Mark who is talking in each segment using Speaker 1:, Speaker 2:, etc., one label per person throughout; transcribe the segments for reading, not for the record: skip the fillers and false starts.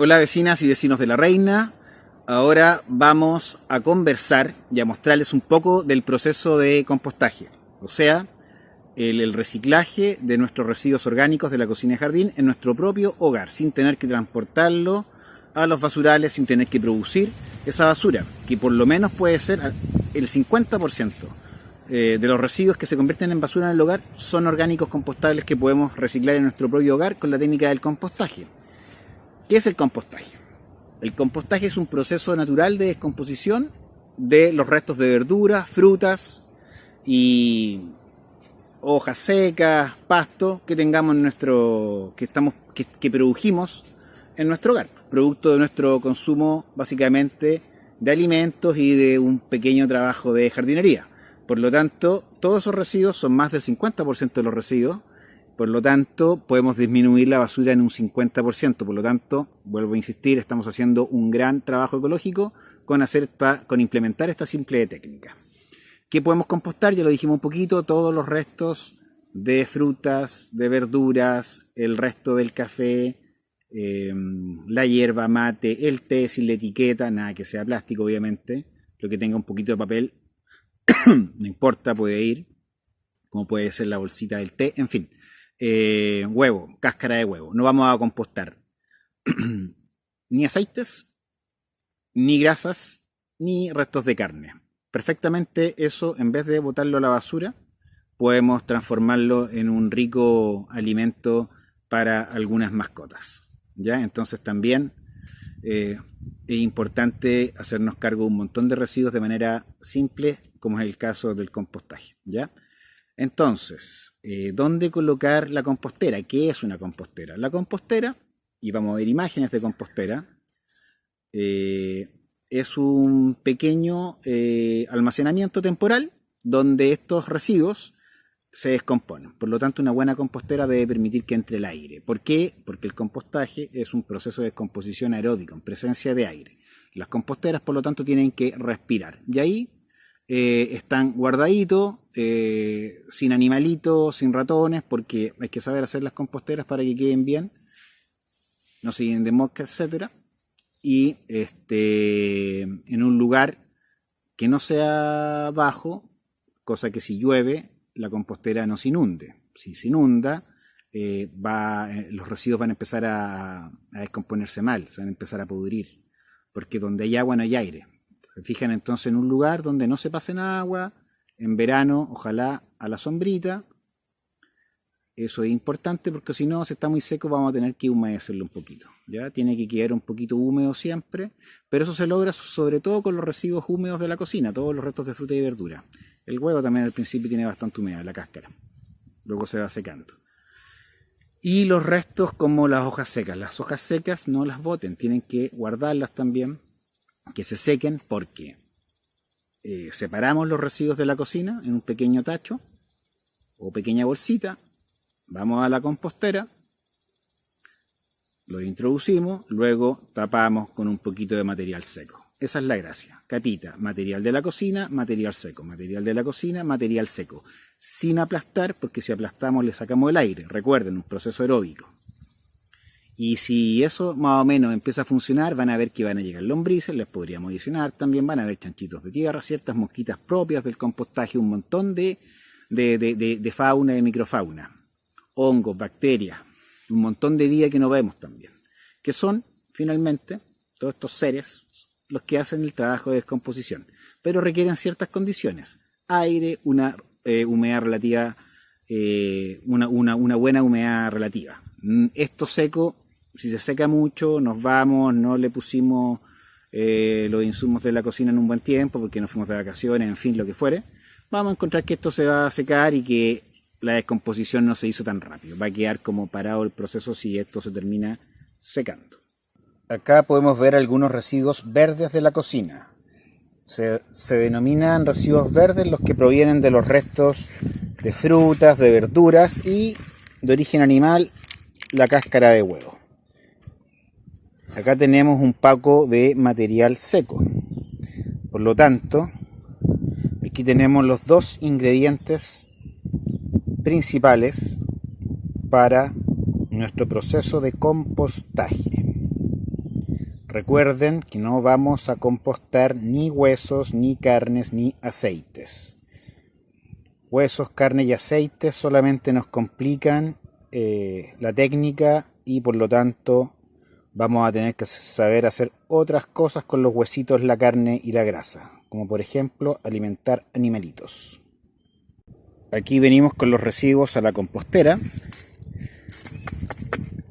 Speaker 1: Hola vecinas y vecinos de La Reina. Ahora vamos a conversar y a mostrarles un poco del proceso de compostaje, o sea, el reciclaje de nuestros residuos orgánicos de la cocina y jardín en nuestro propio hogar, sin tener que transportarlo a los basurales, sin tener que producir esa basura, que por lo menos puede ser el 50% de los residuos que se convierten en basura en el hogar son orgánicos compostables que podemos reciclar en nuestro propio hogar con la técnica del compostaje. ¿Qué es el compostaje? El compostaje es un proceso natural de descomposición de los restos de verduras, frutas y hojas secas, pasto que tengamos en que produjimos en nuestro hogar, producto de nuestro consumo básicamente de alimentos y de un pequeño trabajo de jardinería. Por lo tanto, todos esos residuos son más del 50% de los residuos. Por lo tanto, podemos disminuir la basura en un 50%. Por lo tanto, vuelvo a insistir, estamos haciendo un gran trabajo ecológico con implementar esta simple técnica. ¿Qué podemos compostar? Ya lo dijimos un poquito, todos los restos de frutas, de verduras, el resto del café, la hierba mate, el té sin la etiqueta, nada que sea plástico obviamente, lo que tenga un poquito de papel, no importa, puede ir, como puede ser la bolsita del té, en fin. Huevo, cáscara de huevo. No vamos a compostar ni aceites, ni grasas, ni restos de carne. Perfectamente eso, en vez de botarlo a la basura, podemos transformarlo en un rico alimento para algunas mascotas. ¿Ya? Entonces también es importante hacernos cargo de un montón de residuos de manera simple, como es el caso del compostaje. ¿Ya? Entonces, ¿dónde colocar la compostera? ¿Qué es una compostera? La compostera, y vamos a ver imágenes de compostera, es un pequeño almacenamiento temporal donde estos residuos se descomponen. Por lo tanto, una buena compostera debe permitir que entre el aire. ¿Por qué? Porque el compostaje es un proceso de descomposición aeróbico en presencia de aire. Las composteras, por lo tanto, tienen que respirar. Y ahí están guardaditos, sin animalitos, sin ratones, porque hay que saber hacer las composteras para que queden bien, no se llenen de moscas, etc. Y en un lugar que no sea bajo, cosa que si llueve la compostera no se inunde. Si se inunda, los residuos van a empezar a descomponerse mal, se van a empezar a pudrir, porque donde hay agua no hay aire. Se fijan entonces en un lugar donde no se pasen agua, en verano ojalá a la sombrita. Eso es importante porque si no, si está muy seco vamos a tener que humedecerlo un poquito. ¿Ya? Tiene que quedar un poquito húmedo siempre, pero eso se logra sobre todo con los residuos húmedos de la cocina, todos los restos de fruta y verdura. El huevo también al principio tiene bastante humedad, la cáscara, luego se va secando. Y los restos como las hojas secas no las boten, tienen que guardarlas también, que se sequen, porque separamos los residuos de la cocina en un pequeño tacho o pequeña bolsita, vamos a la compostera, lo introducimos, luego tapamos con un poquito de material seco. Esa es la gracia. Capita, material de la cocina, material seco, material de la cocina, material seco, sin aplastar, porque si aplastamos le sacamos el aire. Recuerden, un proceso aeróbico. Y si eso más o menos empieza a funcionar, van a ver que van a llegar lombrices, les podríamos adicionar también, van a haber chanchitos de tierra, ciertas mosquitas propias del compostaje, un montón de fauna, de microfauna, hongos, bacterias, un montón de vida que no vemos también, que son finalmente todos estos seres los que hacen el trabajo de descomposición, pero requieren ciertas condiciones: aire, una humedad relativa, una buena humedad relativa. Esto seco, si se seca mucho, nos vamos, no le pusimos los insumos de la cocina en un buen tiempo porque nos fuimos de vacaciones, en fin, lo que fuere, vamos a encontrar que esto se va a secar y que la descomposición no se hizo tan rápido. Va a quedar como parado el proceso si esto se termina secando. Acá podemos ver algunos residuos verdes de la cocina. Se denominan residuos verdes los que provienen de los restos de frutas, de verduras y de origen animal, la cáscara de huevo. Acá tenemos un poco de material seco. Por lo tanto, aquí tenemos los dos ingredientes principales para nuestro proceso de compostaje. recuerden que no vamos a compostar ni huesos, ni carnes, ni aceites. Huesos, carne y aceites solamente nos complican la técnica y por lo tanto vamos a tener que saber hacer otras cosas con los huesitos, la carne y la grasa, como por ejemplo alimentar animalitos. Aquí venimos con los residuos a la compostera,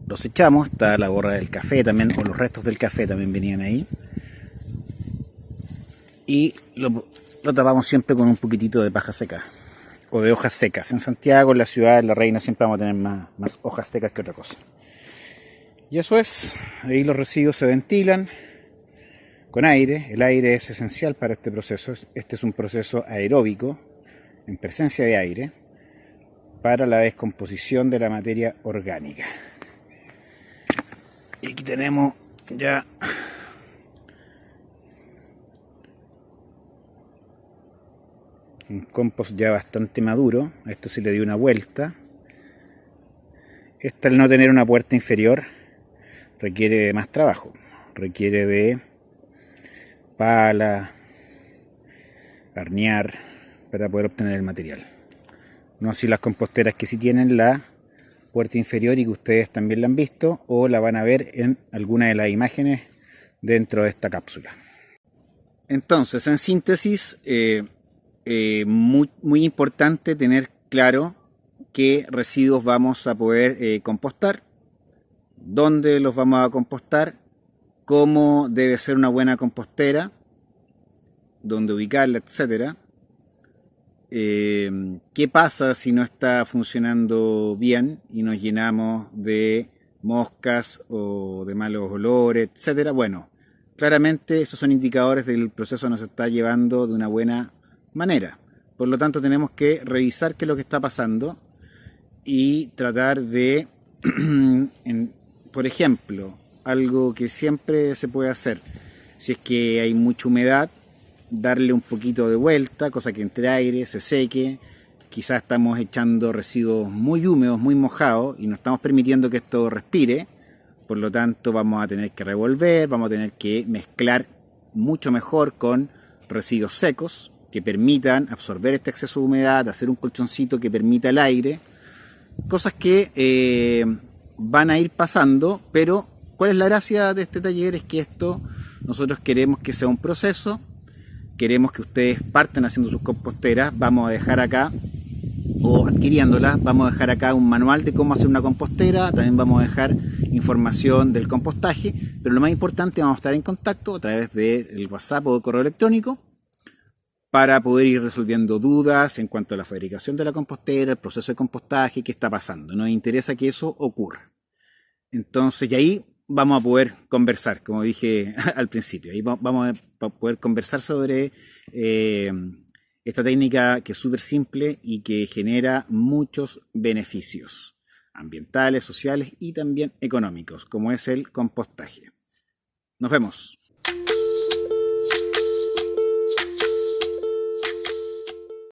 Speaker 1: los echamos, está la borra del café también, o los restos del café también venían ahí, y lo tapamos siempre con un poquitito de paja seca o de hojas secas. En Santiago, en la ciudad de La Reina, siempre vamos a tener más hojas secas que otra cosa. Y eso es, ahí los residuos se ventilan con aire. El aire es esencial para este proceso. Este es un proceso aeróbico, en presencia de aire, para la descomposición de la materia orgánica. Y aquí tenemos ya un compost ya bastante maduro. A esto se le dio una vuelta. Al no tener una puerta inferior requiere de más trabajo, requiere de pala, barnear para poder obtener el material. No así las composteras que sí tienen la puerta inferior y que ustedes también la han visto o la van a ver en alguna de las imágenes dentro de esta cápsula. Entonces, en síntesis, muy importante tener claro qué residuos vamos a poder compostar, dónde los vamos a compostar, cómo debe ser una buena compostera, dónde ubicarla, etcétera. ¿Qué pasa si no está funcionando bien y nos llenamos de moscas o de malos olores, etcétera? Bueno, claramente esos son indicadores de que el proceso no se está llevando de una buena manera. Por lo tanto, tenemos que revisar qué es lo que está pasando y tratar de, por ejemplo, algo que siempre se puede hacer, si es que hay mucha humedad, darle un poquito de vuelta, cosa que entre aire, se seque. Quizás estamos echando residuos muy húmedos, muy mojados y no estamos permitiendo que esto respire. Por lo tanto, vamos a tener que revolver, vamos a tener que mezclar mucho mejor con residuos secos que permitan absorber este exceso de humedad, hacer un colchoncito que permita el aire. Cosas que van a ir pasando, pero ¿cuál es la gracia de este taller? Es que esto nosotros queremos que sea un proceso, queremos que ustedes partan haciendo sus composteras. Vamos a dejar acá, o adquiriéndolas, vamos a dejar acá un manual de cómo hacer una compostera, también vamos a dejar información del compostaje, pero lo más importante, vamos a estar en contacto a través del WhatsApp o del correo electrónico para poder ir resolviendo dudas en cuanto a la fabricación de la compostera, el proceso de compostaje, qué está pasando. Nos interesa que eso ocurra. Entonces, y ahí vamos a poder conversar, como dije al principio. Ahí vamos a poder conversar sobre esta técnica que es súper simple y que genera muchos beneficios ambientales, sociales y también económicos, como es el compostaje. Nos vemos.